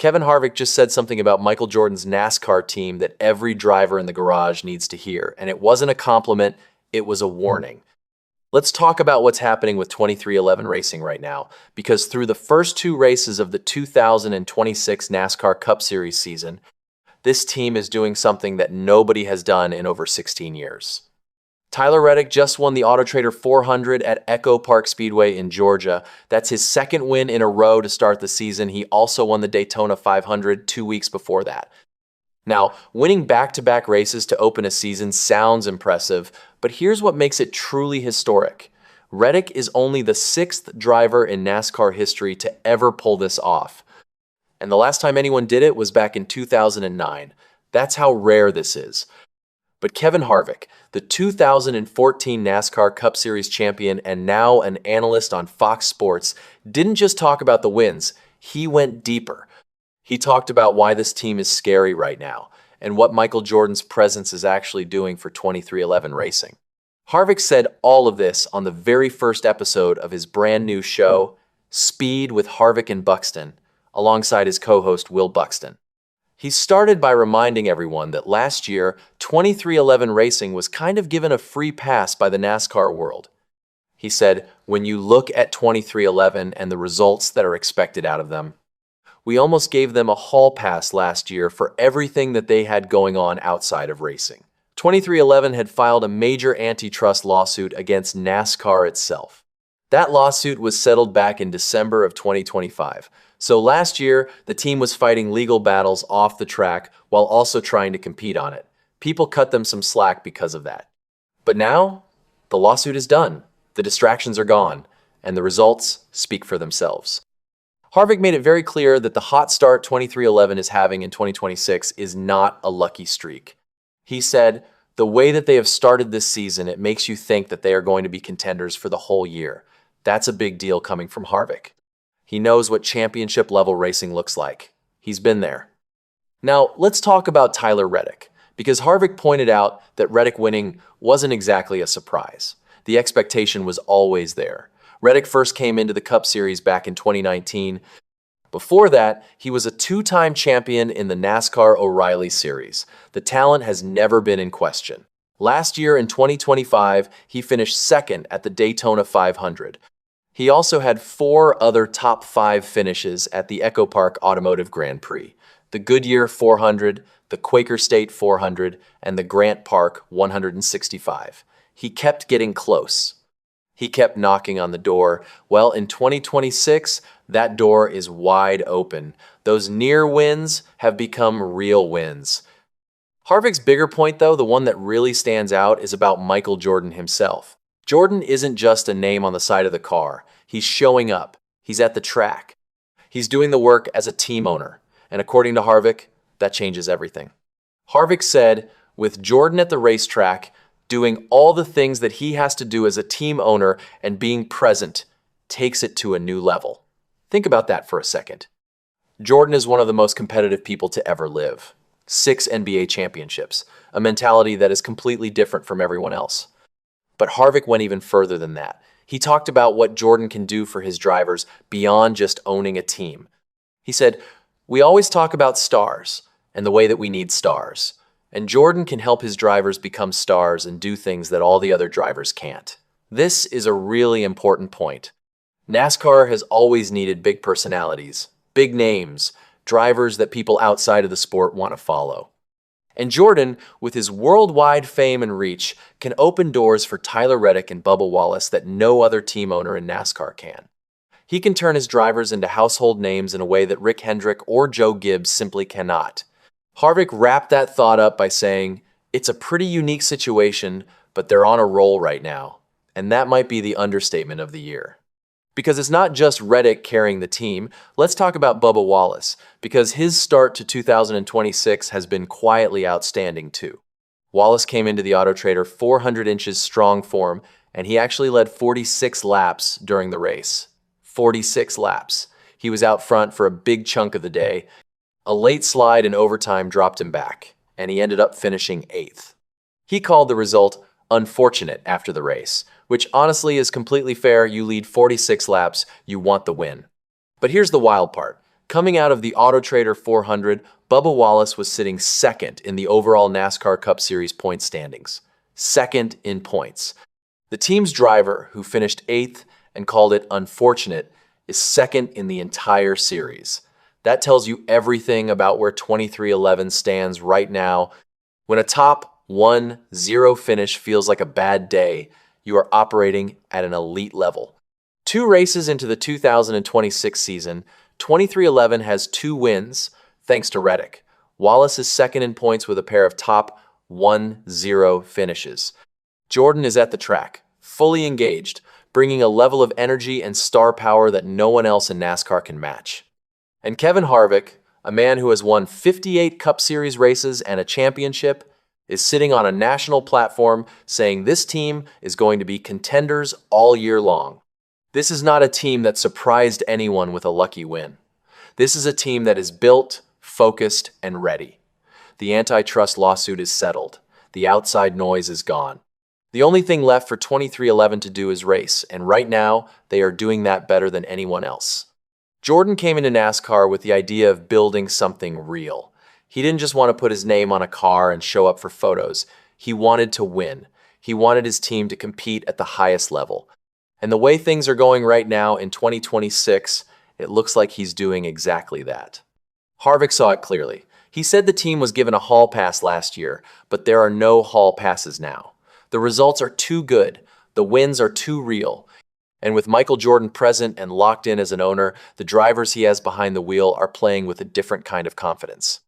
Kevin Harvick just said something about Michael Jordan's NASCAR team that every driver in the garage needs to hear. And it wasn't a compliment, it was a warning. Let's talk about what's happening with 23XI Racing right now, because through the first two races of the 2026 NASCAR Cup Series season, this team is doing something that nobody has done in over 16 years. Tyler Reddick just won the AutoTrader 400 at Echo Park Speedway in Georgia. That's his second win in a row to start the season. He also won the Daytona 500 2 weeks before that. Now, winning back-to-back races to open a season sounds impressive, but here's what makes it truly historic. Reddick is only the sixth driver in NASCAR history to ever pull this off. And the last time anyone did it was back in 2009. That's how rare this is. But Kevin Harvick, the 2014 NASCAR Cup Series champion and now an analyst on Fox Sports, didn't just talk about the wins, he went deeper. He talked about why this team is scary right now and what Michael Jordan's presence is actually doing for 23XI Racing. Harvick said all of this on the very first episode of his brand new show, Speed with Harvick and Buxton, alongside his co-host Will Buxton. He started by reminding everyone that last year, 23XI Racing was kind of given a free pass by the NASCAR world. He said, when you look at 23XI and the results that are expected out of them, we almost gave them a hall pass last year for everything that they had going on outside of racing. 23XI had filed a major antitrust lawsuit against NASCAR itself. That lawsuit was settled back in December of 2025. So last year, the team was fighting legal battles off the track while also trying to compete on it. People cut them some slack because of that. But now, the lawsuit is done, the distractions are gone, and the results speak for themselves. Harvick made it very clear that the hot start 23XI is having in 2026 is not a lucky streak. He said, the way that they have started this season, it makes you think that they are going to be contenders for the whole year. That's a big deal coming from Harvick. He knows what championship-level racing looks like. He's been there. Now, let's talk about Tyler Reddick, because Harvick pointed out that Reddick winning wasn't exactly a surprise. The expectation was always there. Reddick first came into the Cup Series back in 2019. Before that, he was a two-time champion in the NASCAR O'Reilly Series. The talent has never been in question. Last year in 2025, he finished second at the Daytona 500. He also had 4 other top 5 finishes at the Echo Park Automotive Grand Prix, the Goodyear 400, the Quaker State 400, and the Grant Park 165. He kept getting close. He kept knocking on the door. Well, in 2026, that door is wide open. Those near wins have become real wins. Harvick's bigger point, though, the one that really stands out, is about Michael Jordan himself. Jordan isn't just a name on the side of the car. He's showing up. He's at the track. He's doing the work as a team owner. And according to Harvick, that changes everything. Harvick said, with Jordan at the racetrack, doing all the things that he has to do as a team owner and being present takes it to a new level. Think about that for a second. Jordan is one of the most competitive people to ever live. 6 NBA championships, a mentality that is completely different from everyone else. But Harvick went even further than that. He talked about what Jordan can do for his drivers beyond just owning a team. He said, we always talk about stars and the way that we need stars. And Jordan can help his drivers become stars and do things that all the other drivers can't. This is a really important point. NASCAR has always needed big personalities, big names, drivers that people outside of the sport want to follow. And Jordan, with his worldwide fame and reach, can open doors for Tyler Reddick and Bubba Wallace that no other team owner in NASCAR can. He can turn his drivers into household names in a way that Rick Hendrick or Joe Gibbs simply cannot. Harvick wrapped that thought up by saying, it's a pretty unique situation, but they're on a roll right now. And that might be the understatement of the year. Because it's not just Reddick carrying the team, let's talk about Bubba Wallace, because his start to 2026 has been quietly outstanding too. Wallace came into the AutoTrader 400 inches strong form, and he actually led 46 laps during the race. 46 laps. He was out front for a big chunk of the day. A late slide in overtime dropped him back, and he ended up finishing 8th. He called the result unfortunate after the race, which honestly is completely fair. You lead 46 laps, you want the win. But here's the wild part. Coming out of the AutoTrader 400, Bubba Wallace was sitting second in the overall NASCAR Cup Series point standings. Second in points. The team's driver, who finished eighth and called it unfortunate, is second in the entire series. That tells you everything about where 2311 stands right now. When a top 1-0 finish feels like a bad day, you are operating at an elite level. 2 races into the 2026 season, 2311 has 2 wins, thanks to Reddick. Wallace is second in points with a pair of top 1-0 finishes. Jordan is at the track, fully engaged, bringing a level of energy and star power that no one else in NASCAR can match. And Kevin Harvick, a man who has won 58 Cup Series races and a championship, is sitting on a national platform saying this team is going to be contenders all year long. This is not a team that surprised anyone with a lucky win. This is a team that is built, focused, and ready. The antitrust lawsuit is settled. The outside noise is gone. The only thing left for 2311 to do is race, and right now, they are doing that better than anyone else. Jordan came into NASCAR with the idea of building something real. He didn't just want to put his name on a car and show up for photos. He wanted to win. He wanted his team to compete at the highest level. And the way things are going right now in 2026, it looks like he's doing exactly that. Harvick saw it clearly. He said the team was given a hall pass last year, but there are no hall passes now. The results are too good. The wins are too real. And with Michael Jordan present and locked in as an owner, the drivers he has behind the wheel are playing with a different kind of confidence.